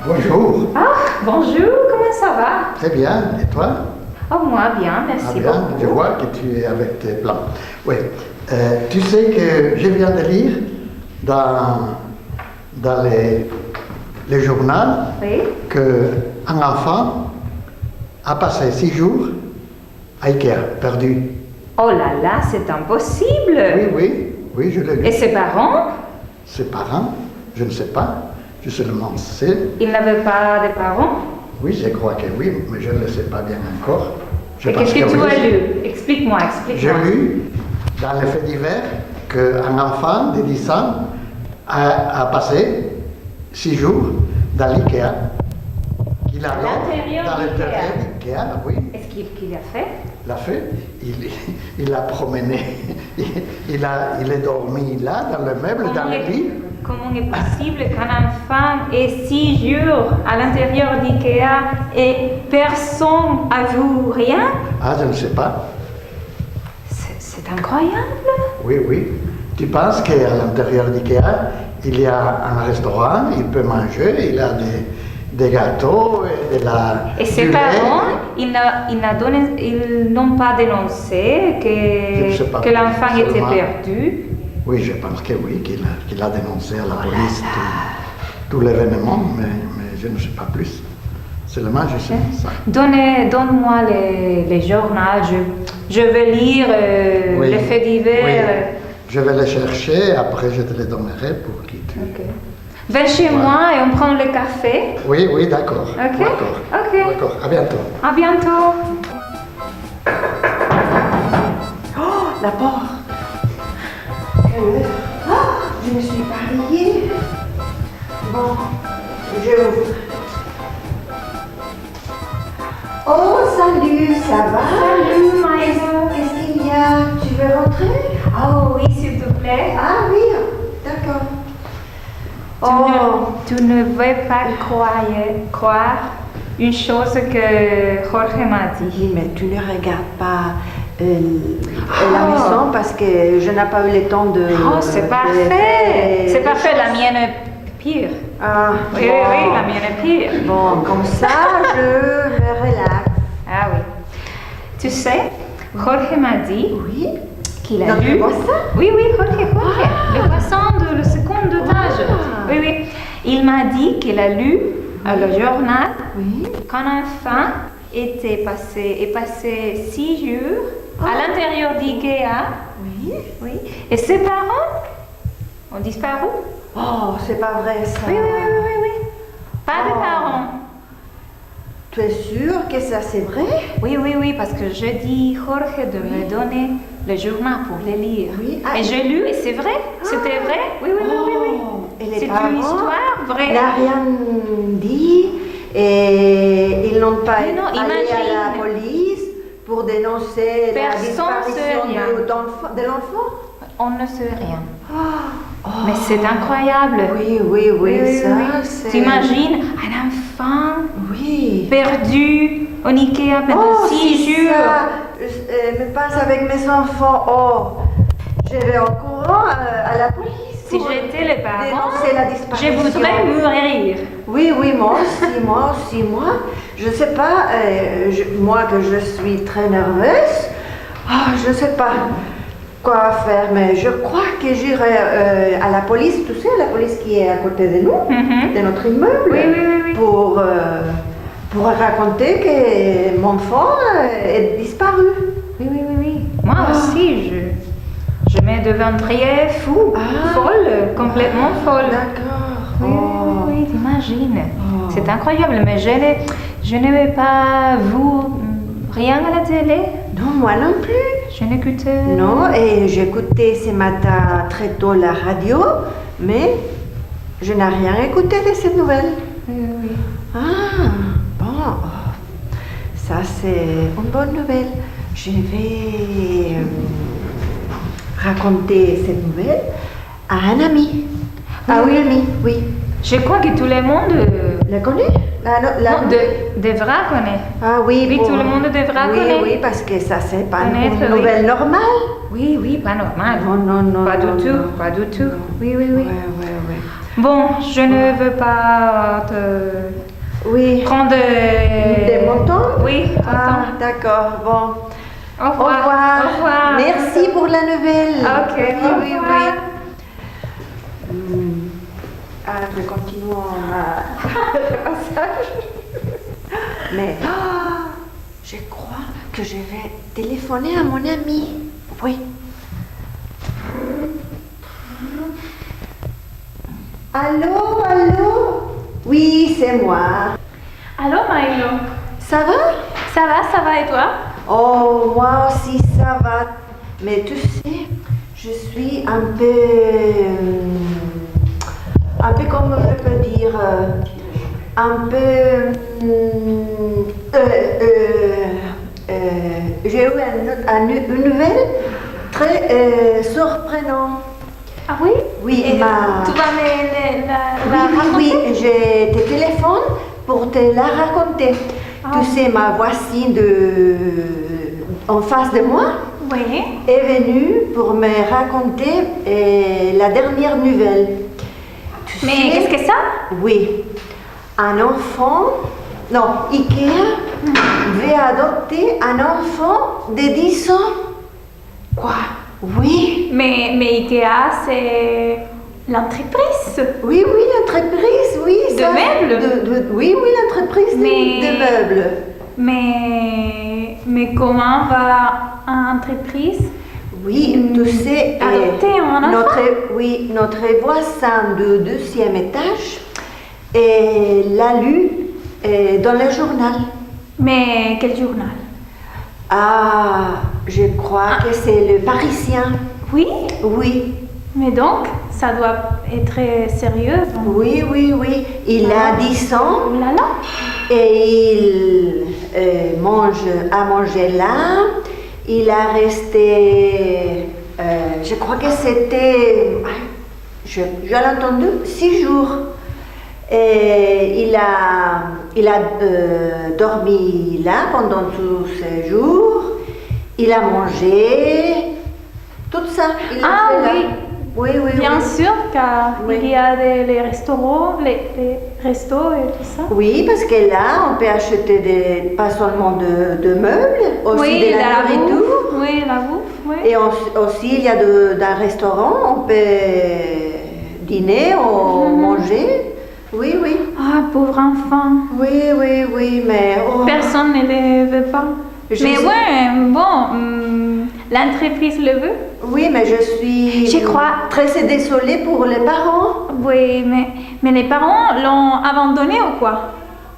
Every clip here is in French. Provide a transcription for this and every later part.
Bonjour. Ah, bonjour, comment ça va? Très bien. Et toi? Oh, moi bien, merci bien. beaucoup. Je vois que tu es avec tes plans. Oui. Tu sais que je viens de lire dans les journaux Oui? qu'un enfant a passé 6 jours à Ikea, perdu. Oh là là, c'est impossible. Oui, je l'ai lu. Et ses parents? Ses parents, je ne sais pas. Je seulement sais. Il n'avait pas de parents? Oui, je crois que oui, mais je ne le sais pas bien encore. Et qu'est-ce que tu as lu? Explique-moi. J'ai lu dans les faits divers qu'un enfant de 10 ans a passé 6 jours dans l'IKEA. À l'intérieur d'IKEA, oui. Est-ce qu'il a fait? Il l'a fait. Il a promené. Il est dormi là, dans le meuble, dans le lit. Comment est possible qu'un enfant ait 6 jours à l'intérieur d'IKEA et personne n'a vu rien? Ah, je ne sais pas. C'est incroyable. Oui. Tu penses qu'à l'intérieur d'IKEA, il y a un restaurant, il peut manger, il a des gâteaux et de la... Et ses du parents, lait. ils n'ont pas dénoncé que l'enfant était perdu. Oui, je pense que oui, qu'il a dénoncé à la police tout l'événement, mais je ne sais pas plus. Seulement, je sais ça. Donne-moi les journaux, je vais lire les faits divers. Oui. Je vais les chercher, après je te les donnerai pour que tu... Okay. Viens chez moi et on prend le café. Oui, d'accord. Ok. D'accord, à bientôt. À bientôt. Oh, la porte. Je me suis pas réveillée. Bon, je ouvre. Oh, salut, ça va? Salut, Maïsa. Qu'est-ce qu'il y a? Tu veux rentrer? Oh oui, s'il te plaît. Ah oui, d'accord. Tu ne veux pas croire une chose que Jorge m'a dit. Oui, mais tu ne regardes pas la maison parce que je n'ai pas eu le temps de... Oh, c'est parfait. C'est parfait, la mienne est pire. Ah, Oui, la mienne est pire. Bon, comme ça, je me relaxe. Ah oui. Tu sais, Jorge m'a dit Oui. qu'il a Notre lu... voisin? Oui, Jorge. Le voisin de le second étage. Oui. Il m'a dit qu'il a lu le journal qu'un enfant est passé 6 jours à l'intérieur d'IKEA. Oui. Et ses parents ont disparu. Oh, c'est pas vrai ça. Oui. Pas de parents. Tu es sûre que ça c'est vrai? Oui, parce que je dis Jorge de me donner le journal pour le lire. Oui. Et j'ai lu et c'est vrai. C'était vrai. Oui. Et les C'est parents une histoire vraie. n'a rien dit et ils n'ont pas allé imagine. à la police pour dénoncer la Personne disparition sait rien. de l'enfant? On ne sait rien. Mais c'est incroyable. Oui, ça c'est... T'imagines un enfant perdu au Ikea pendant 6 jours. Ça me passe avec mes enfants. Oh, je vais au courant à la police. Si j'étais les parents, dénoncer la je disparition. voudrais mourir. Oui, moi aussi. Je sais pas, moi que je suis très nerveuse, je sais pas quoi faire, mais je crois que j'irai à la police, tu sais, la police qui est à côté de nous, de notre immeuble, Oui. pour raconter que mon enfant est disparu. Oui. Moi aussi, je me deviendrais folle, complètement folle. D'accord. Oui, t'imagines. C'est incroyable, mais je n'avais pas vu rien à la télé. Non, moi non plus. Je n'écoutais... Non, et j'écoutais ce matin très tôt la radio, mais je n'ai rien écouté de cette nouvelle. Oui. Ah, bon. Ça, c'est une bonne nouvelle. Je vais raconter cette nouvelle à un ami. Oui. Je crois que tout le monde... La connaît? devra connaître. Ah oui, tout le monde devra connaître. Oui, parce que ça, c'est pas une Connaître, nouvelle normale. Oui, pas normal. Non. Pas du tout. Oui. Ouais. Bon, je ne veux pas te Oui. prendre Des montants? Oui, Ah, d'accord. Bon. Au revoir. Au revoir. Merci pour la nouvelle. Ok, Oui, au oui, revoir. oui. Ah, je continue le passage. Mais je crois que je vais téléphoner à mon ami. Oui. Allô, allô? Oui, c'est moi. Allô, Maïlo. Ça va? Ça va et toi? Oh, moi aussi ça va. Mais tu sais, je suis un peu comment je peux dire, un peu, j'ai eu une nouvelle très surprenante. Ah oui? Oui, Et ma... tu vas la Oui, raconter? je te téléphone pour te la raconter. Ah. Tu sais, ma voisine en face de moi Oui. est venue pour me raconter la dernière nouvelle. Tu Mais sais, qu'est-ce que ça? Oui, un enfant, non, Ikea veut adopter un enfant de 10 ans. Quoi? Oui. Mais Ikea, c'est l'entreprise. Oui, l'entreprise, oui. De meubles? Oui, l'entreprise de meubles. Mais comment va l'entreprise Oui, tu sais, adopter un enfant? notre voisin du deuxième étage l'a lu dans le journal. Mais quel journal? Ah, je crois que c'est le Parisien. Oui. Oui, Mais donc, ça doit être sérieux. Donc. oui. Il a 10 ans. Oh là là. Et il a mangé là. Il a resté, je crois que c'était, je l'ai entendu, 6 jours. Et il a dormi là pendant tous ces jours. Il a mangé, tout ça. Il a Ah fait oui. là. Oui. Bien sûr, car Oui. il y a les restaurants, les restos et tout ça. Oui, parce que là, on peut acheter pas seulement de meubles, aussi Oui, de la nourriture. bouffe. Oui, la bouffe, oui. Et aussi, il y a d'un restaurant, on peut dîner ou manger. Oui. Ah, pauvre enfant. Oui, mais... oh. Personne ne le veut pas. Je Mais sais- ouais, bon, l'entreprise le veut. Oui, mais je suis Je crois- très désolée pour les parents. Oui, mais les parents l'ont abandonné ou quoi?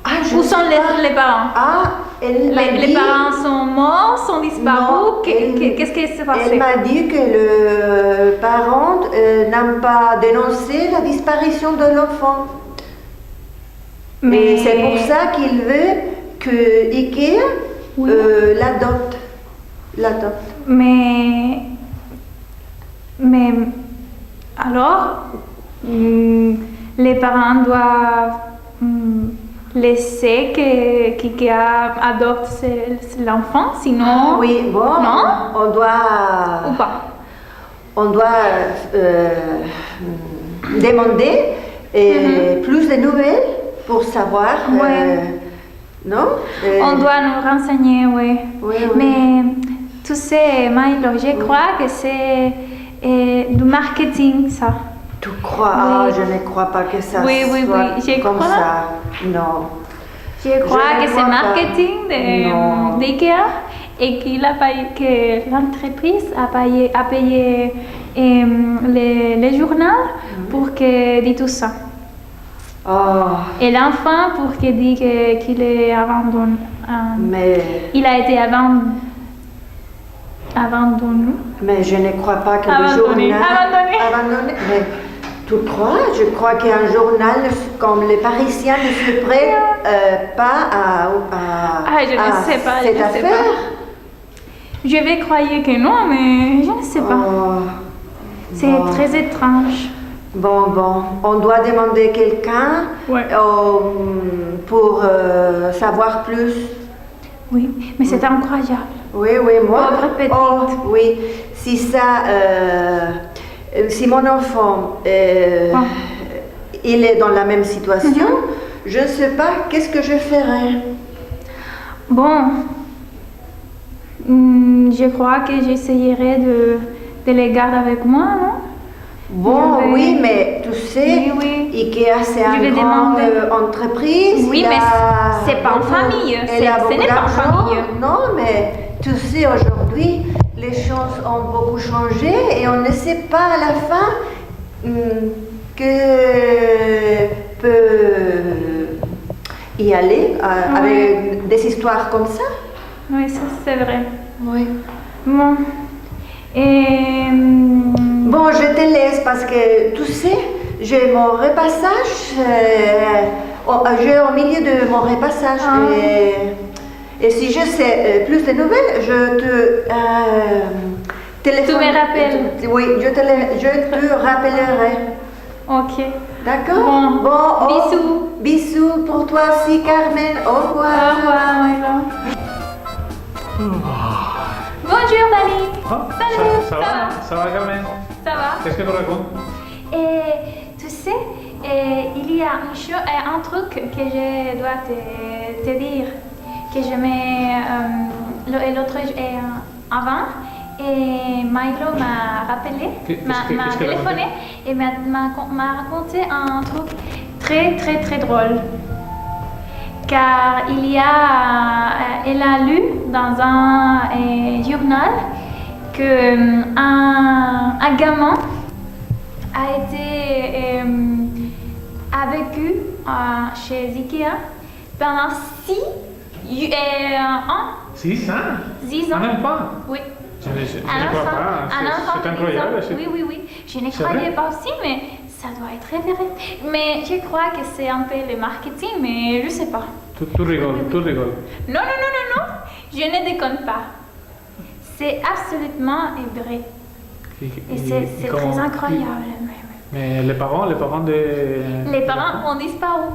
Ah, je Où sais sont pas. les parents? Ah, elle m'a Les dit... parents sont morts, sont disparus. Non, Qu'est-ce qui s'est passé? Elle m'a dit que le parent n'a pas dénoncé la disparition de l'enfant. Et c'est pour ça qu'il veut que Ikea Oui. l'adopte. Mais alors, les parents doivent laisser qu'Ikea adopte l'enfant, sinon... Oui, bon, Non? on doit... Ou pas? On doit demander plus de nouvelles pour savoir. Ouais. Non? On doit nous renseigner, oui. Oui. Mais tu sais, Milo, je crois que c'est du marketing, ça. Tu crois? Oui. Ah, je ne crois pas que ça Oui, soit je comme crois. ça. Non. Je crois ne que c'est crois pas. marketing Non. d'IKEA et que l'entreprise a payé les journaux pour que dit tout ça. Oh, Et l'enfant pour qu'il dit qu'il est abandonné. mais Il a été abandonné. Mais je ne crois pas que Abandonné. le journal... Abandonné. Mais tu crois? Je crois qu'un journal comme les Parisiens ne se prête pas à Je ne sais pas, cette je ne sais affaire. pas. Je vais croire que non, mais je ne sais pas. Oh, C'est bon. très étrange. Bon, on doit demander quelqu'un Ouais. pour savoir plus. Oui, mais c'est incroyable. Oui, moi. Pauvre petite. Oh, oui, si ça, si mon enfant, il est dans la même situation, je ne sais pas qu'est-ce que je ferais. Bon, je crois que j'essayerai de les garder avec moi, non? Bon, oui, mais tu sais, Oui. Ikea c'est Je vais une grande demander. entreprise. Oui, il mais a c'est pas en beaucoup- famille, elle c'est- a ce beaucoup n'est pas en d'argent. famille. Non, mais tu sais, aujourd'hui, les choses ont beaucoup changé et on ne sait pas à la fin que peut y aller avec des histoires comme ça. Oui, ça c'est vrai. Oui. Bon. Et... Bon, je te laisse parce que tu sais, j'ai mon repassage. J'ai au milieu de mon repassage. Et si je sais plus de nouvelles, je te téléphone. Tu me rappelles. Oui, je te rappellerai. Ok. D'accord? Bon. Bon, Bisous. Bisous pour toi aussi, Carmen. Au revoir. Au revoir, Milo. Bonjour, Dani. Ah, Salut, ça va Carmen? Ça va? Qu'est-ce que tu racontes? Et tu sais, il y a un truc que je dois te dire, que je mets l'autre avant, et Milo m'a rappelé, m'a téléphoné et m'a raconté un truc très très très drôle. Car elle a lu dans un journal que un gamin a vécu chez Ikea pendant 6 ans. 6 ans? 10 ans. Un enfant? Oui. Je ne Un crois enfant. pas. Un enfant C'est de 10 incroyable. ans. Oui. Je ne C'est croyais vrai? pas aussi, mais ça doit être vrai. Mais je crois que c'est un peu le marketing, mais je ne sais pas. Tu rigoles, tu rigoles. Non. Je ne déconne pas. C'est absolument vrai. Et c'est très incroyable. Mais les parents de... Les parents ont disparu.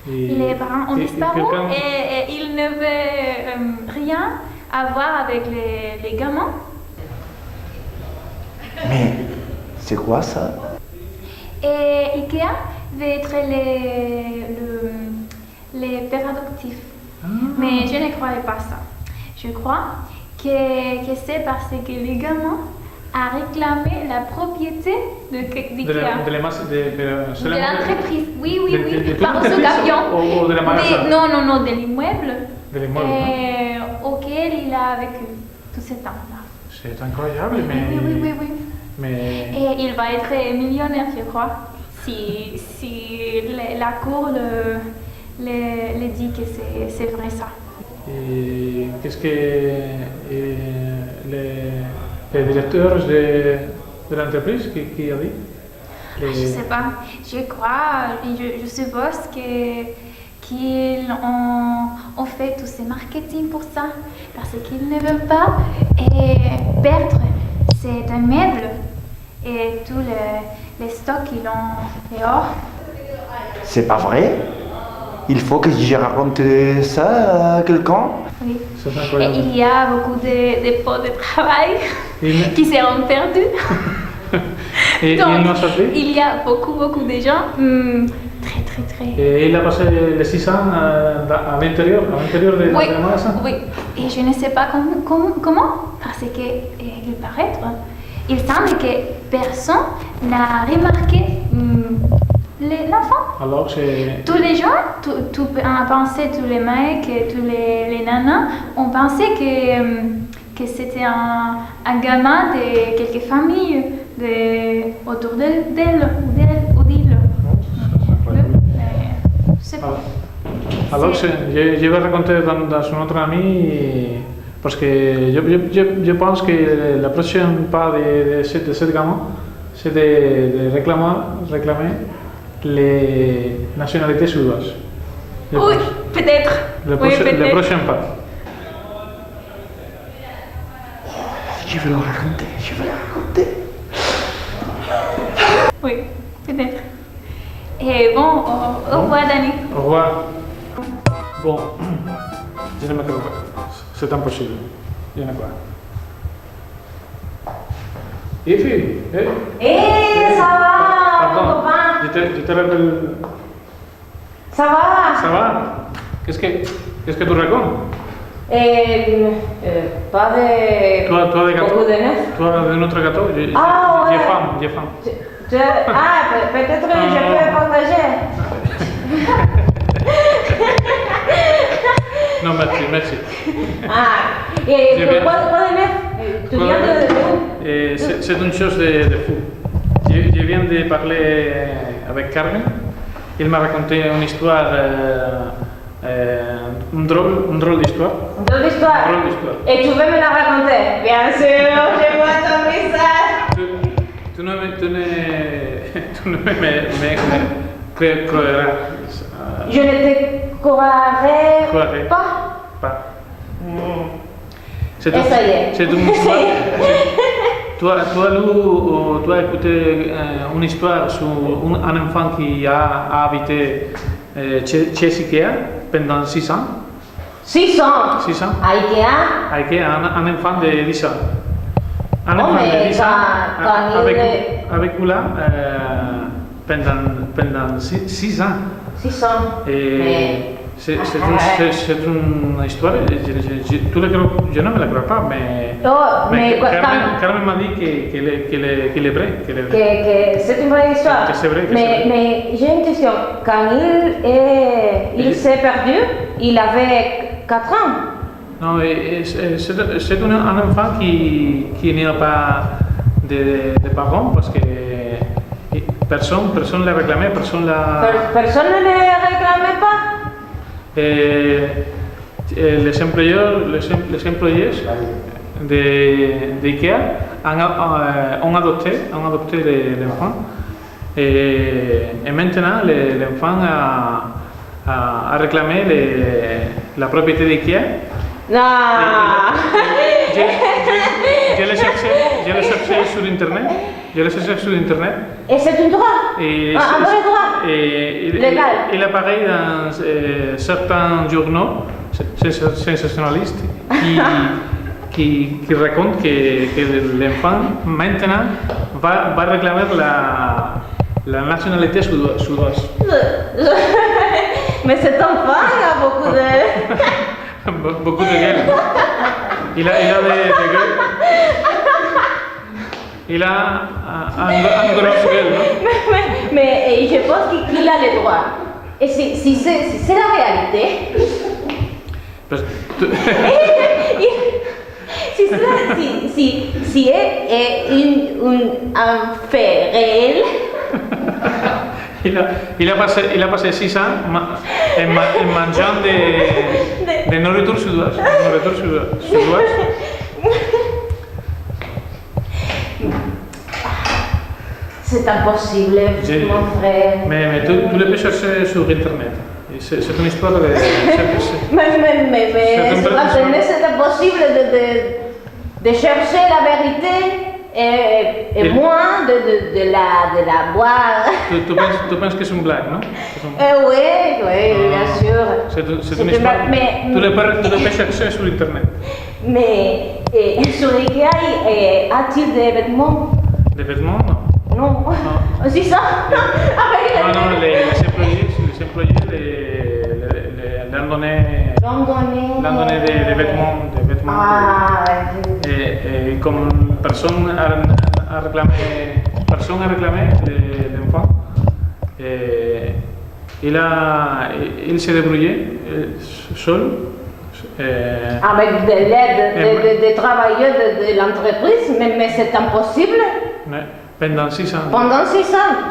Les parents ont disparu et ils ne veulent rien avoir avec les gamins. Mais c'est quoi ça? Et Ikea veut être les pères adoptifs. Mais je ne croyais pas ça. Je crois que c'est parce que les gamins ont réclamé la propriété d'Ikea. De l'entreprise, oui, de toute par ce l'entreprise camion. ou de la magasin? Non, de l'immeuble De l'immeuble, auquel il a vécu tout ce temps-là. C'est incroyable, mais... Oui. Mais... Et il va être millionnaire, je crois, si la cour le dit que c'est vrai ça. Et qu'est-ce que les directeurs de l'entreprise qui a dit? Je ne sais pas, je crois, je suppose qu'ils ont fait tout ce marketing pour ça, parce qu'ils ne veulent pas perdre cet meuble et tous les stocks qu'ils ont dehors. C'est pas vrai? Il faut que je raconte ça à quelqu'un? Oui. C'est Et incroyable. il y a beaucoup de postes de travail qui seront perdus. Et Donc, ils l'ont sorti? il y a beaucoup de gens très. Et il a passé les 6 ans à l'intérieur de la magasin? Oui. Et je ne sais pas comment parce que il paraît, il semble que personne n'a remarqué l'enfant. Alors c'est... Tous les gens, ont pensé, tous les mecs, tous les nanas, ont pensé que c'était un gamin de quelques familles autour d'elle ou d'île. Je sais pas. Alors je vais raconter dans un autre ami parce que je pense que la prochaine pas de cette gamin, c'est de réclamer les nationalités suédoises. Oui, peut-être. Le prochain pas. Je vais le raconter. Oui, peut-être. Et bon, au revoir, Dani. Au revoir. Bon, je ne me trouve pas. C'est impossible. Je ne crois. Et puis, Ça va, pardon, mon copain? je tu te rappelles? Ça va? Ça va? Qu'est-ce que tu racontes? Pas de... Toi de gâteau? Beaucoup de neuf? Toi de notre gâteau? J'ai faim. Peut-être je peux partager. Non, merci. Quoi de neuf? Tu viens de où? C'est une chose de fou. Je viens de parler avec Carmen. Il m'a raconté une histoire, une drôle d'histoire. Drôle d'histoire? Et tu veux me la raconter? Bien sûr, je vois ton message. Tu ne me croiras. Je ne te croirais pas. C'est Et ça y est. C'est une histoire. Tu as écouté une histoire sur un enfant qui a habité chez Ikea pendant 6 ans. 6 ans? 6 ans. À Ikea? Un enfant de 10 ans. Un enfant mais de 10 ans quand avec Oula pendant 6 ans. 6 ans. Et c'est une histoire, je ne me la crois pas, mais Carmen m'a dit qu'il est vrai. Que c'est une vraie histoire. Que c'est vrai, mais j'ai une question. Quand il s'est perdu, il avait 4 ans. Non, c'est un enfant qui n'a pas de parents parce que personne ne l'a réclamé, personne ne le réclamait pas. Les employés d'IKEA ont adopté l'enfant et maintenant l'enfant a réclamé la propriété d'IKEA. Non. Je l'ai cherché sur Internet. Et c'est un droit? Un vrai droit? Légal? Il apparaît dans certains journaux sensationnalistes qui racontent que l'enfant maintenant va réclamer la nationalité suédoise. Mais cet enfant a beaucoup de... Beaucoup de gueules. Il a des gueules. Il a un gros gueule, non? Mais je pense qu'il a les droits. Et si c'est la réalité... si est un fait réel... Il a passé 6 ans en mangeant de nourriture suédoise. C'est impossible, mon frère. Mais tu le peux chercher sur Internet. C'est une histoire de... Mais sur Internet, c'est impossible de chercher la vérité et moins de la boire. Tu penses que c'est une blague, non? Oui, bien sûr. C'est une histoire. Tu le peux chercher sur Internet. Mais sur Ikea, a-t-il des vêtements? Des vêtements, non. Non. C'est ça? Non, les employés l'ont donné des vêtements. Et comme personne a réclamé l'enfant, il s'est débrouillé seul. Avec de l'aide des travailleurs de l'entreprise, mais c'est impossible. Pendant 6 ans. Pendant 6 ans,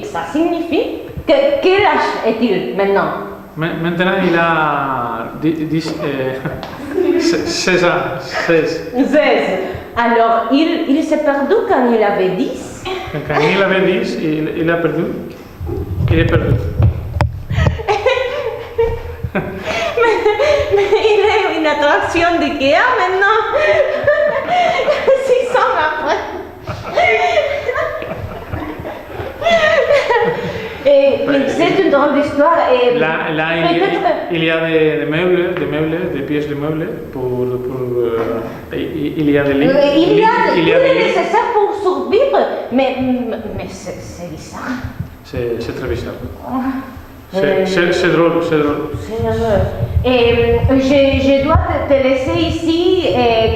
ça signifie que quel âge est-il maintenant? Maintenant, il a 16 ans. 16. Alors, il s'est perdu quand il avait 10? Quand il avait 10, il a perdu. Il est perdu. mais il est une attraction d'IKEA maintenant. 6 ans après. C'est une drôle d'histoire. Là, il y a des meubles, des pièces de meubles il y a des lits. Il y a des nécessaires pour survivre. Mais c'est bizarre. C'est très bizarre. Euh, C'est drôle, c'est drôle. Et je dois te laisser ici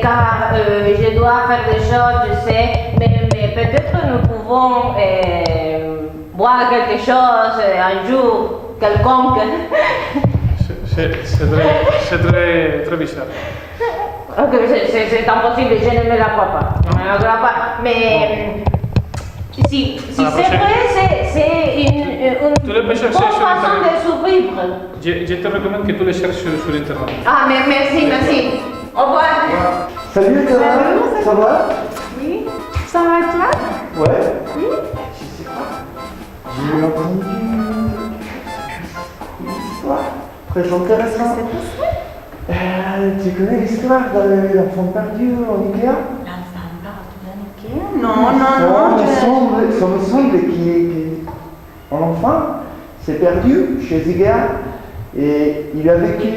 car je dois faire des choses, je sais, mais peut-être nous pouvons boire quelque chose un jour quelconque. C'est très bizarre. Ok, c'est impossible, je ne me la crois pas. Je ne me la crois pas. Mais si c'est vrai, c'est une Tu le peux chercher bonne sur façon Internet. de survivre. Je te recommande que tu le cherches sur Internet. Ah, mais merci. Au revoir. Salut, ça va? Oui, ça va toi? Ouais. Oui. Je sais pas. J'ai entendu une histoire très intéressante. Tu connais l'histoire de l'enfant perdu en Ikea? L'enfant perdu en Ikea? Non. Ça me semble qu'un enfant s'est perdu chez Ikea et il a vécu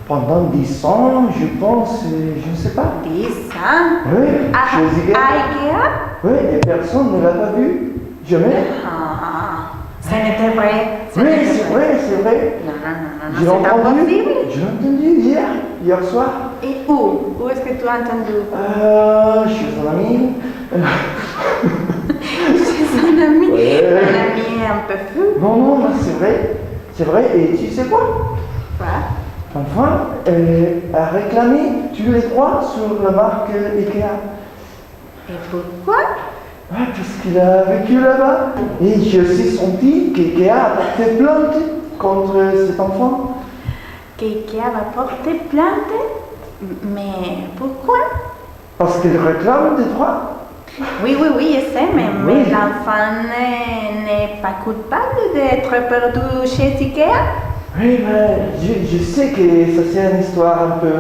pendant 10 ans, je pense, je ne sais pas. 10 ans? Oui, À chez Ikea. Ikea? Oui, et personne ne l'a pas vu. Jamais. Ce n'était vrai. Oui, c'est vrai. Non, Je l'ai c'est entendu. impossible. Je l'ai entendu hier soir. Et où? Où est-ce que tu as entendu? Chez un ami. Chez un ami. Ouais. Un ami un peu fou. Non, c'est vrai. C'est vrai. Et tu sais quoi? Quoi? L'enfant a réclamé tous les droits sur la marque Ikea. Et pourquoi? Ouais, parce qu'il a vécu là-bas. Et j'ai aussi senti qu'Ikea a porté plainte contre cet enfant. Qu'Ikea va porter plainte? Mais pourquoi? Parce qu'il réclame des droits. Oui, je sais, mais Oui. l'enfant n'est pas coupable d'être perdu chez Ikea? Oui, mais je sais que ça c'est une histoire un peu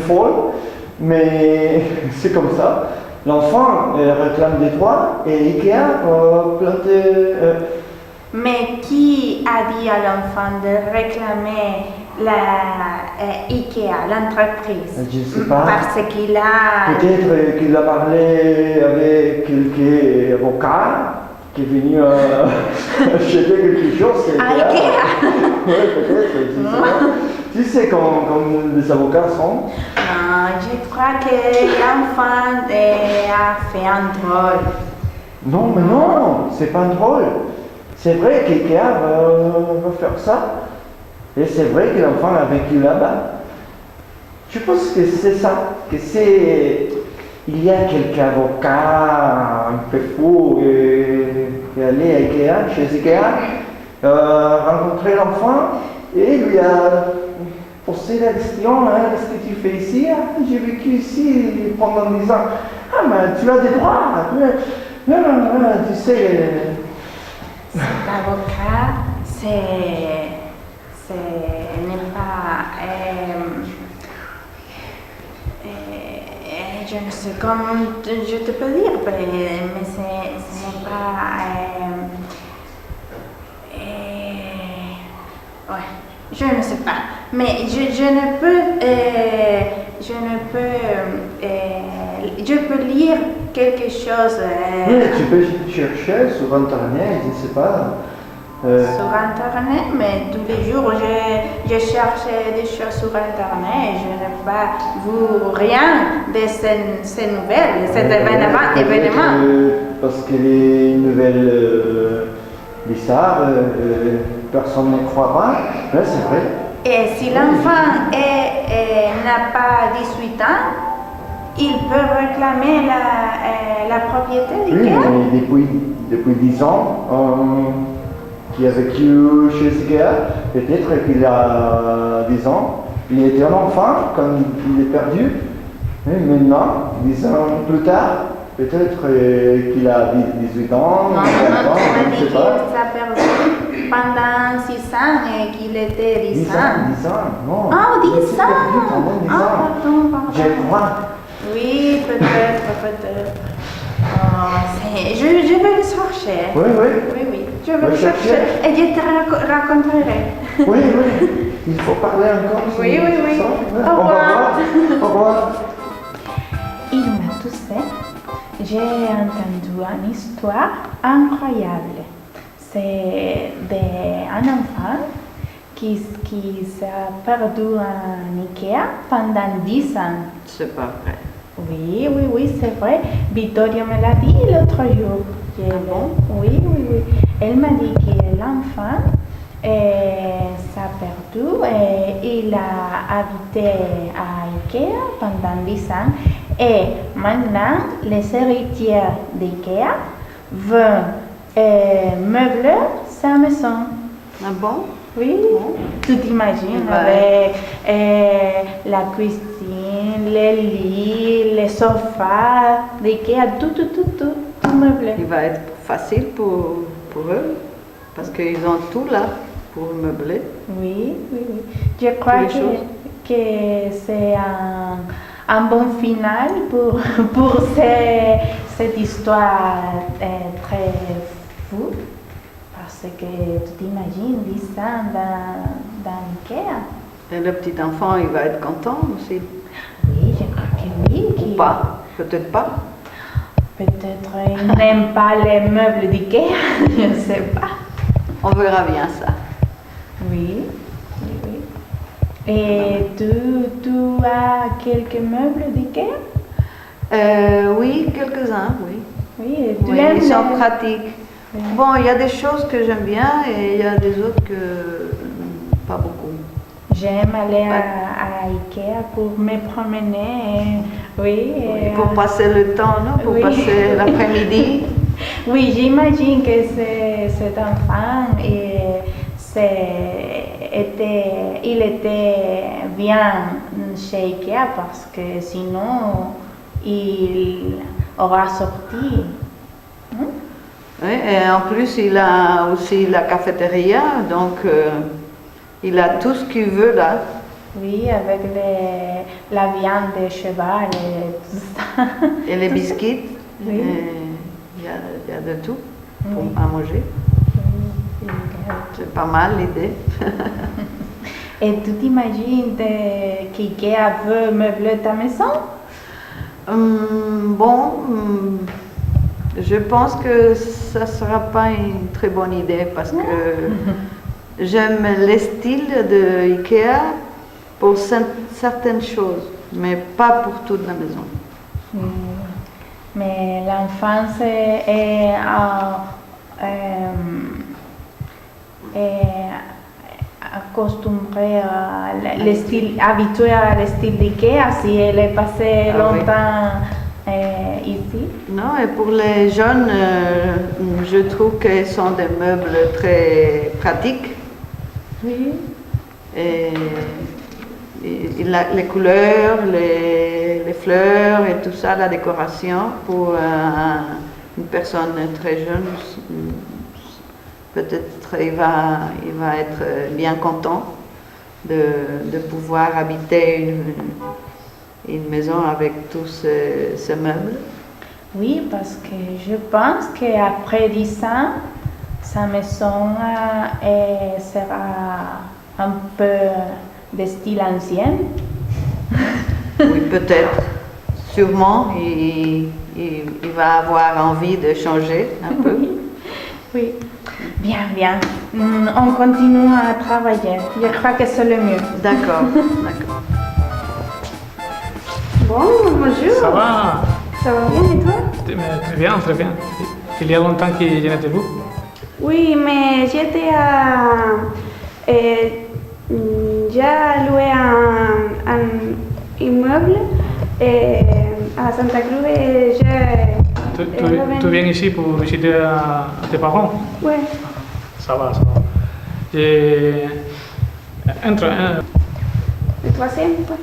folle, mais c'est comme ça. L'enfant réclame des droits et Ikea a planté. Mais qui a dit à l'enfant de réclamer Ikea, l'entreprise? Je ne sais pas. Parce qu'il a... Peut-être qu'il a parlé avec quelques avocats qui est venu acheter quelque chose. À Ikea? Oui, peut-être, je sais pas. Tu sais comme les avocats sont. Non, je crois que l'enfant a fait un drôle. Non, mais non, c'est pas drôle. C'est vrai qu'IKEA va faire ça. Et c'est vrai que l'enfant a vécu là-bas. Je pense que c'est ça. Que c'est. Il y a quelques avocats un peu fous qui est allé à Ikea, chez Ikea, rencontrer l'enfant et lui a posé la question, hein, qu'est-ce que tu fais ici? Ah, j'ai vécu ici pendant 10 ans. Ah, mais tu as des droits. Non, tu sais. Cet avocat, n'est pas... je ne sais comment je te peux dire, mais ce n'est pas... ouais, je ne sais pas. Mais je ne peux... je peux lire quelque chose... Oui, tu peux chercher sur Internet, je ne sais pas. Sur Internet, mais tous les jours je cherche des choses sur Internet et je n'ai pas vu rien de ces nouvelles, de cet événement. Parce que les nouvelles bizarres, personne ne croit pas. Ouais, c'est vrai. Et si l'enfant n'a pas 18 ans, il peut réclamer la propriété Oui, d'IKEA? mais depuis 10 ans, qui a vécu chez Ikea, peut-être qu'il a 10 ans, il était un enfant quand il est perdu, mais maintenant, 10 ans plus tard, peut-être qu'il a 18 ans, Non, 20 ans, tu m'as je ne dit sais qu'il pas. s'est perdu pendant 6 ans et qu'il était 10 ans. 10 ans, non. Oh, Il 10 s'est perdu ans! pendant 10 Ah, ans. pardon. Je crois. Oui, peut-être. Oh, je vais le chercher. Oui. Oui, je vais Va le chercher chercher. et je te raconterai. Oui. Il faut parler encore. Oui. Ça. Au revoir. Au revoir. Il m'a toussé j'ai entendu une histoire incroyable. C'est d'un enfant qui s'est perdu en Ikea pendant 10 ans. C'est pas vrai. Oui, c'est vrai. Victoria me l'a dit l'autre jour. Oui. Elle m'a dit que l'enfant s'est perdu et il a habité à Ikea pendant 10 ans. Et maintenant, les héritiers d'Ikea veulent meubler sa maison. Ah bon? Oui, tu t'imagines Ouais. avec la cuisine, les lits, les sofas, d'Ikea, tout meublé. Il va être facile pour eux parce qu'ils ont tout là pour meubler. Oui. Je crois les choses. que c'est un bon final pour cette histoire très fou. Parce que tu t'imagines 10 ans dans Ikea. Et le petit enfant, il va être content aussi. Oui, je crois que oui. Ou pas? Peut-être pas. Peut-être il n'aime pas les meubles d'Ikea, je ne sais pas. On verra bien ça. Oui. Et tu as quelques meubles d'Ikea? Oui, quelques-uns, oui. Oui, et tu Oui, aimes ils sont les- pratiques. Oui. Bon, il y a des choses que j'aime bien et il y a des autres que pas beaucoup. J'aime aller à Ikea pour me promener. Oui. Oui, pour passer le temps, non? Pour oui. passer l'après-midi. Oui, j'imagine que cet enfant il était bien chez Ikea parce que sinon il aura sorti. Hein? Oui, et en plus, il a aussi la cafétéria, donc il a tout ce qu'il veut là. Oui, avec la viande de cheval et tout ça. Et les biscuits. Oui. Il y a de tout pour Oui. à manger. Oui. C'est pas mal l'idée. Et tu t'imagines qu'IKEA veut meubler ta maison? Je pense que ça ne sera pas une très bonne idée parce que j'aime les styles de IKEA pour certaines choses, mais pas pour toute la maison. Mais l'enfance est accostumée habituée à le style d'IKEA si elle est passée Ah oui. longtemps ici. Non, et pour les jeunes, je trouve qu'ils sont des meubles très pratiques. Oui. Et les couleurs, les fleurs et tout ça, la décoration, pour une personne très jeune, peut-être il va être bien content de pouvoir habiter une maison avec tous ces meubles. Oui, parce que je pense qu'après 10 ans, sa maison sera un peu de style ancien. Oui, peut-être. Sûrement, il va avoir envie de changer un peu. Oui. Bien. On continue à travailler. Je crois que c'est le mieux. D'accord. Bon, bonjour. Ça va? Ça va bien et toi? Très bien, très bien. Il y a longtemps que je n'étais vu. Oui, mais j'étais j'ai loué un immeuble à Santa Cruz et Tu viens ici pour visiter tes parents? Ouais. Ça va. Entre. Le troisième, quoi.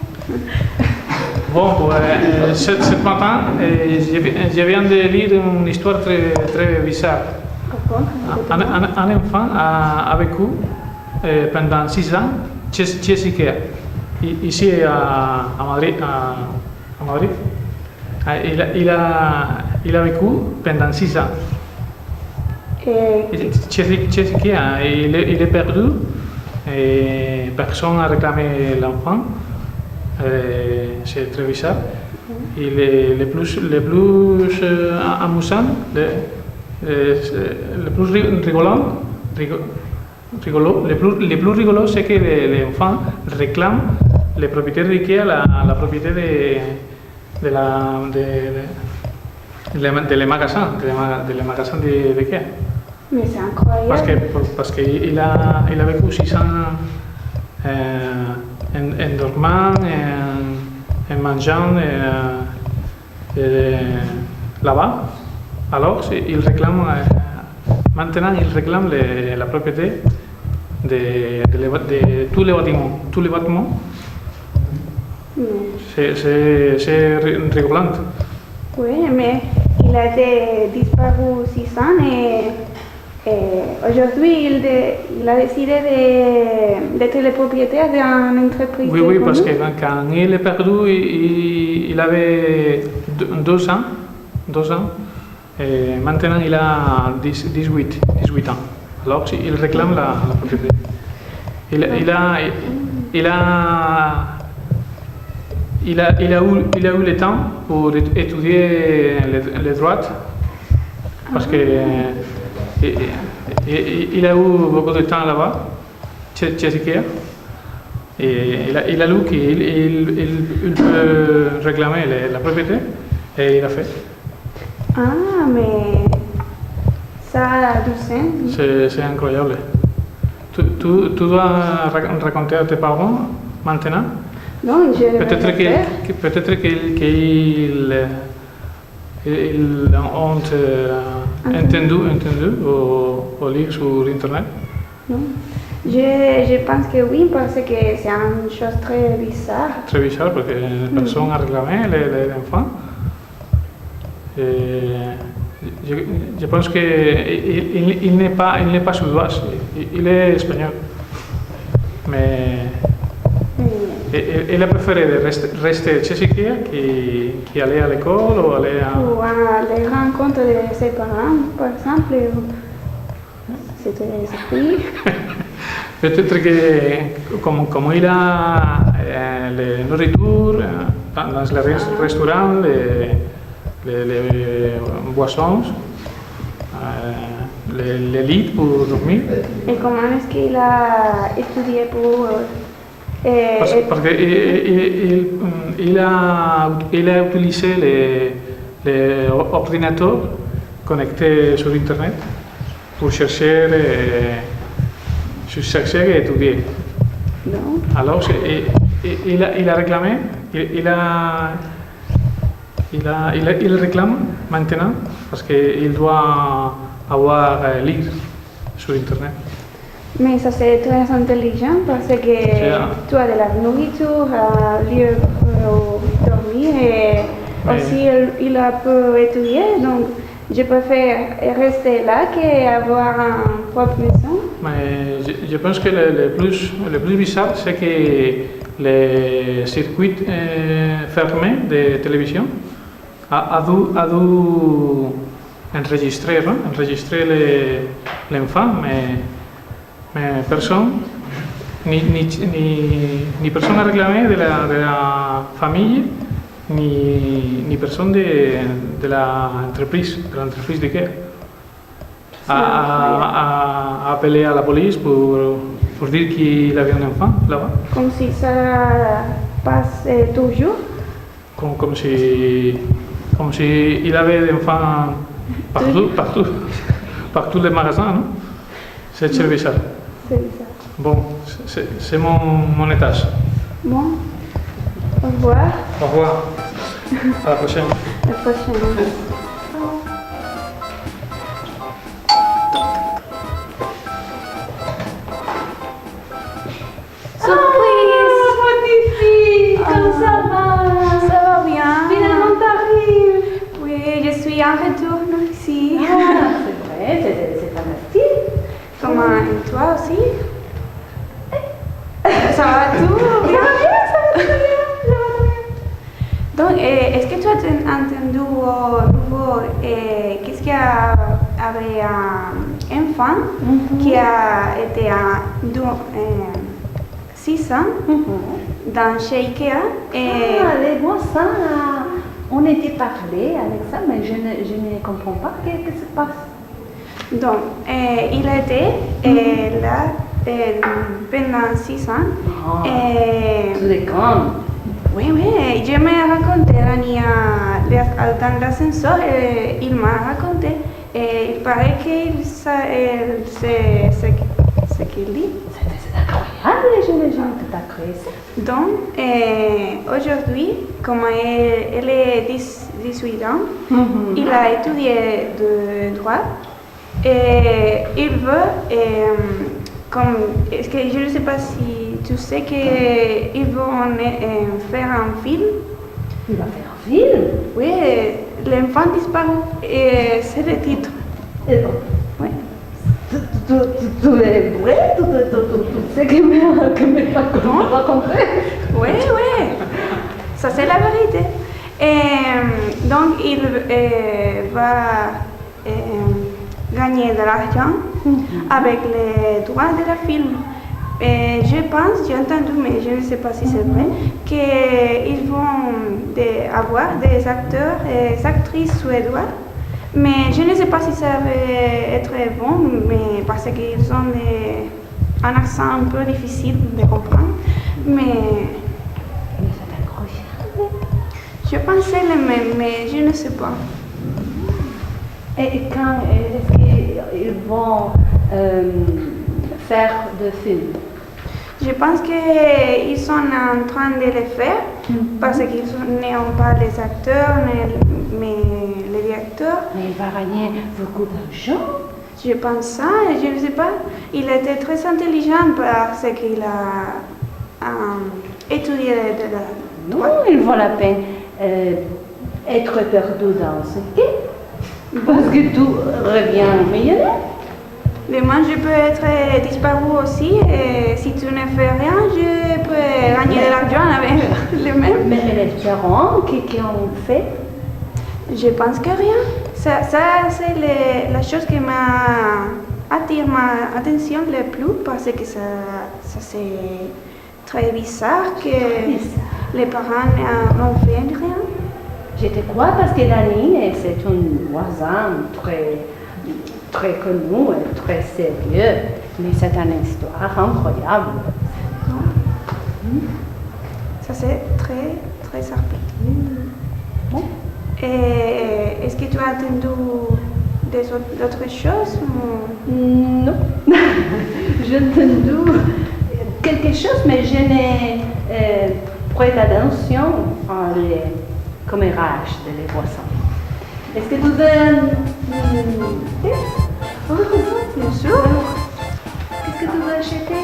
Bon, ce matin, je viens de lire une histoire très, très bizarre. Un enfant a vécu pendant 6 ans chez Ikea, ici à Madrid. Il a vécu pendant 6 ans. Chez Ikea, il est perdu. Et personne n'a réclamé l'enfant. C'est très bizarre. Et les plus amusants, les plus rigolos, c'est que les enfants réclament les propriétés d'IKEA, la propriété les magasins, des magasins d'IKEA. Mais c'est incroyable. Parce qu'il a vécu 6 ans en dormant, en mangeant là-bas. Alors, maintenant, il réclame la propriété de tous les bâtiments. Tous les bâtiments. C'est rigolant. Oui, mais il a disparu 6 ans et aujourd'hui il a décidé d'être le propriétaire d'une entreprise. Oui, parce que quand il est perdu, il avait 2 ans. Et maintenant, il a 18 ans. Alors, il réclame la propriété. Il a eu le temps pour étudier les droits parce que il a eu beaucoup de temps là-bas, chez IKEA. Et il a lu qu'il peut réclamer la propriété et il a fait. Ah, mais ça a du sens. C'est incroyable. Tu dois raconter à tes parents maintenant? Non, je ne vais Peut-être qu'ils ont entendu ou lu sur Internet. Non. Je pense que oui, parce que c'est une chose très bizarre. Très bizarre parce que personne n'a réclamé les enfants. Je pense qu'il n'est pas suédois, il est espagnol. Mais il a préféré rester chez IKEA qu'aller à l'école ou aller à... Ou à les rencontres de ses parents, par exemple. C'était esprit. Peut-être que comme il a la nourriture dans les restaurants, les boissons, les lits pour dormir. Et comment est-ce qu'il a étudié pour... Parce qu'il a utilisé les ordinateurs connectés sur Internet pour chercher et étudier. Non. Alors, il a réclamé, il réclame maintenant parce qu'il doit avoir lire sur Internet. Mais ça c'est très intelligent parce que tu as de la nourriture à lire pour dormir et aussi il a pu étudier. Donc je préfère rester là qu'avoir une propre maison. Mais je pense que le plus bizarre, c'est que les circuits fermés de télévision a dû enregistrer l'enfant, mais personne, ni personne n'a réclamé de la famille, ni personne de l'entreprise d'IKEA. A appelé à la police pour dire qu'il avait un enfant là-bas. Comme si ça passe toujours. Comme si il avait des enfants partout les magasins, non? C'est bizarre. C'est bizarre. Bon, c'est mon étage. Bon, au revoir. Au revoir. À la prochaine. À la prochaine. En retour ici. Ah, c'est vrai, c'est fantastique. Comment, et toi aussi? Ça va tout? Ça va bien, ça va tout bien. Donc, est-ce que tu as entendu nouveau qu'est-ce qu'il y avait un enfant qui a été à 6 ans dans chez IKEA? Les voisins On était parlé avec ça, mais je ne comprends pas ce qui se passe. Donc, il était là pendant 6 ans. Tu es grande. Oui, je me raconté dans l'ascenseur, il m'a raconté. Il paraît qu'il sait ce qu'il dit. C'est incroyable, je tout à créé ça. Donc, aujourd'hui, comme elle est 18 ans, il a étudié de droit et il veut, est-ce que je ne sais pas si tu sais qu'ils vont faire un film. Il va faire un film? Oui, l'enfant disparu, c'est le titre. Oui. Tout est vrai, tout ce que me raconté. Oui, ça c'est la vérité. Donc il va gagner de l'argent avec les droits de la film. Je pense, j'ai entendu, mais je ne sais pas si c'est vrai, qu'ils vont avoir des acteurs et des actrices suédois. Mais je ne sais pas si ça va être bon, mais parce qu'ils ont un accent un peu difficile de comprendre. Mais c'est incroyable. Je pensais le même, mais je ne sais pas. Et quand est-ce qu'ils vont faire de films? Je pense qu'ils sont en train de le faire parce qu'ils n'ont pas les acteurs, mais les directeurs. Mais il va gagner beaucoup d'argent. Je pense ça, et je ne sais pas. Il était très intelligent parce qu'il a étudié de la droite. Non, il vaut la peine être perdu dans ce quai parce que tout revient millionnaire. Demain, je peux être disparu aussi et si tu ne fais rien, je peux gagner de l'argent avec le même. Mais les parents qui ont fait? Je pense que rien. Ça c'est la chose qui attire ma attention le plus parce que ça c'est très bizarre que les parents n'ont fait rien. Je te crois parce que Dani, c'est un voisin très connu et très sérieux, mais c'est une histoire incroyable. Ça c'est très sarpique. Bon. Et est-ce que tu as entendu d'autres choses? Non. J'ai entendu quelque chose, mais je n'ai prêté attention à les commérages de les voisins. Est-ce que tu veux... Bien sûr. Qu'est-ce que tu veux acheter?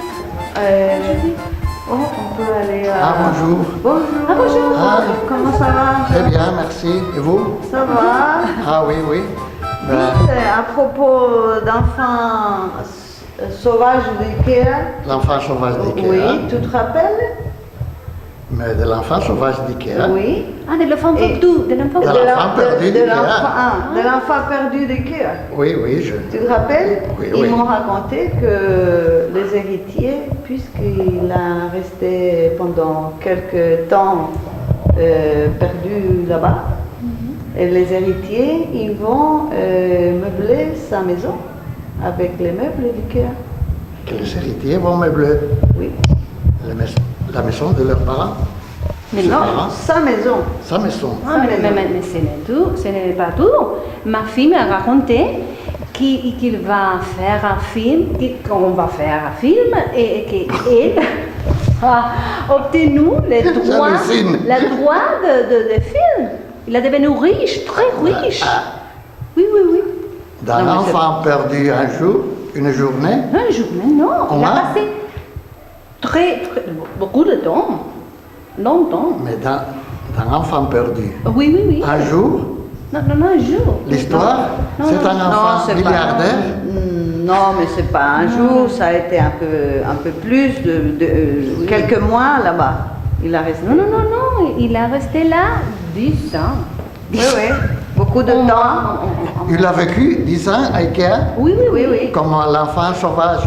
On peut aller à... Ah, bonjour. Bonjour. Ah, bonjour. Ah, Comment ça va? très bien, merci. Et vous? Ça va. Ah oui, oui. Ben, Dites, à propos d'enfants sauvages d'Ikea. l'enfant sauvage d'Ikea. Oui, tu te rappelles? Mais de l'enfant sauvage d'Ikea. Oui. Ah, de l'enfant Et- perdu, de l'enfant De l'enfant perdu de l'enfant perdu d'Ikea. Oui, oui, je... Tu te rappelles? Oui, Ils oui. m'ont raconté que les héritiers, puisqu'il a resté pendant quelques temps perdu là-bas, et les héritiers, ils vont meubler sa maison avec les meubles d'Ikea. Que les héritiers vont meubler Oui. la maison de leurs parents. Mais Ses non. parents. Sa maison. Sa maison. Ah, mais ce n'est pas tout. Ma fille m'a raconté qu'il va faire un film, qu'on va faire un film et qu'elle a obtenu les droits de film. Il est devenu riche, très riche. Oui. D'un Non, mais c'est- enfant perdu un jour, une journée, Non, une journée, non. Il a Comment? passé beaucoup de temps. Longtemps. mais d'un enfant perdu. Oui. Un jour, Non, un jour. l'histoire, Non, c'est non. un enfant c'est pas- milliardaire. Non, mais c'est pas un jour, ça a été un peu plus de quelques mois là-bas. Il a resté. Non, il est resté là 10 ans. Oui, beaucoup de Au temps. moins. Il a vécu 10 ans à Ikea, Oui. comme l'enfant sauvage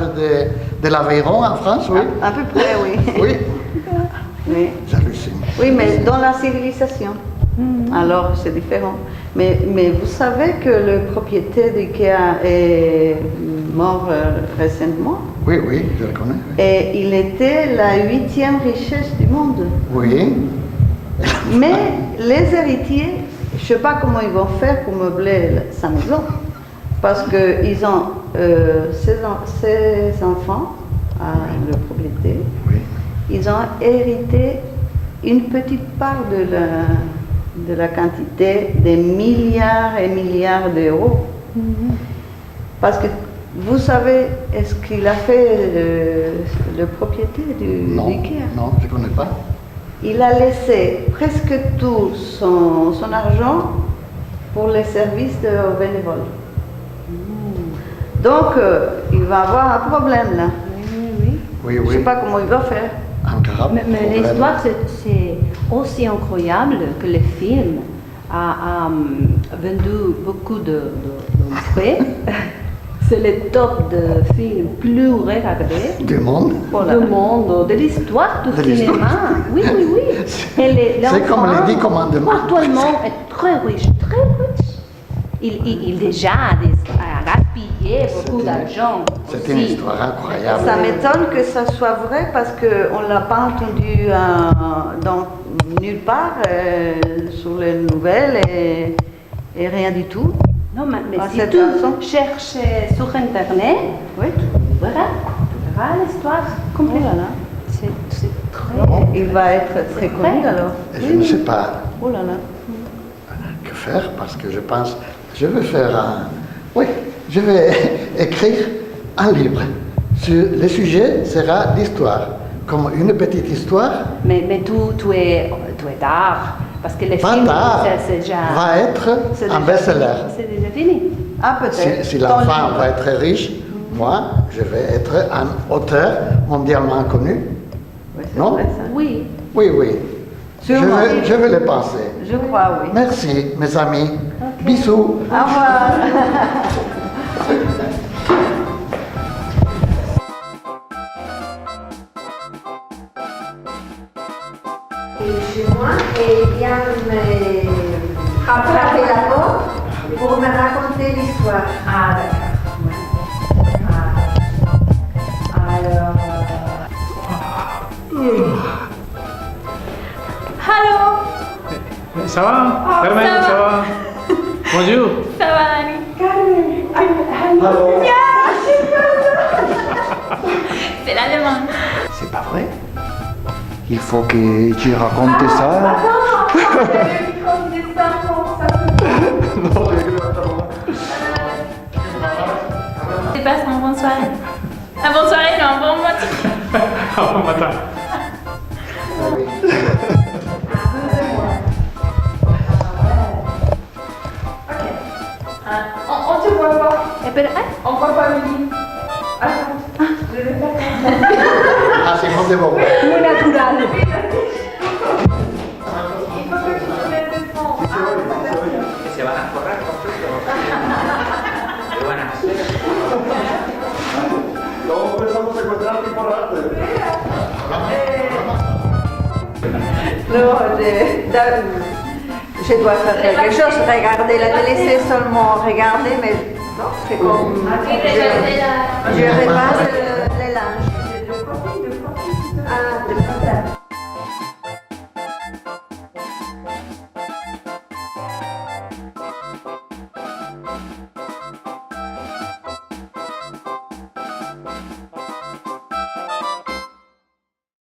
de l'Aveyron en France, oui. À peu près, oui. Oui, Oui, j'hallucine. oui, mais dans la civilisation. Alors c'est différent. Mais vous savez que le propriétaire d'IKEA est mort récemment? Oui, oui, je le connais. Oui. Et il était la 8e richesse du monde. Oui. Mais les héritiers, je ne sais pas comment ils vont faire pour meubler sa maison. Parce qu'ils ont ses enfants, le propriétaire, Oui. ils ont hérité une petite part de la quantité des milliards et milliards d'euros. Parce que vous savez, est-ce qu'il a fait le propriétaire Non, d'IKEA? non, je ne connais pas. Il a laissé presque tout son argent pour les services aux bénévoles. Donc, il va avoir un problème là. Oui, Je ne sais oui. pas comment il va faire. Un grave Mais problème. l'histoire, c'est aussi incroyable que le film a vendu beaucoup d'entrées. C'est le top de film plus regardé Du monde. du monde, de l'histoire du De l'histoire. cinéma. Oui, oui, oui. Et C'est comme les 10 commandements. Actuellement, est très riche, très riche. Il déjà a gaspillé beaucoup d'argent. C'est une aussi. histoire incroyable. Ça m'étonne que ça soit vrai parce qu'on ne l'a pas entendu nulle part sur les nouvelles et rien du tout. Non, mais À si cette tu façon. cherches sur Internet, Oui. tu verras l'histoire complète. Oh là là. C'est très... Il va être très connu alors. Et je ne sais pas Oh là là. que faire parce que je pense, je vais faire un... Oui, je vais écrire un livre. Le sujet sera l'histoire, comme une petite histoire. Mais tu es d'art, parce que les Pas films, tard, c'est déjà... va être c'est un déjà best-seller. C'est déjà fini. Ah peut-être. Si Ton l'enfant livre. va être riche, moi, je vais être un auteur mondialement connu. Oui, c'est Non? vrai, ça. Oui. Oui, oui. Sûrement. Je vais le penser. Je crois, oui. Merci, mes amis. Bisous. Au revoir. Chez moi et vient me frapper la porte pour me raconter l'histoire. Ah, d'accord. Alors. Allô? Ça va? Oh, Carmen, ça ça va. va? Bonjour. Ça va, Annie? Alors, C'est la demande. c'est pas vrai. Il faut que tu racontes ça. Tu passes un bon soirée. Un bon soirée, non, un bon matin. Bon matin. On te voit pas. On voit pas Mimi. Attends. Je vais faire. Ah, c'est mon devoir. Muy natural. Il faut que tu te mettes le fond. Que se van a forrar con ¿Qué van a hacer? Todos pensamos secuestrar tipo rato. Non, je dois faire quelque chose. Regarder la télé, c'est seulement regarder, mais non, c'est comme. Je repasse les linges. Ah, de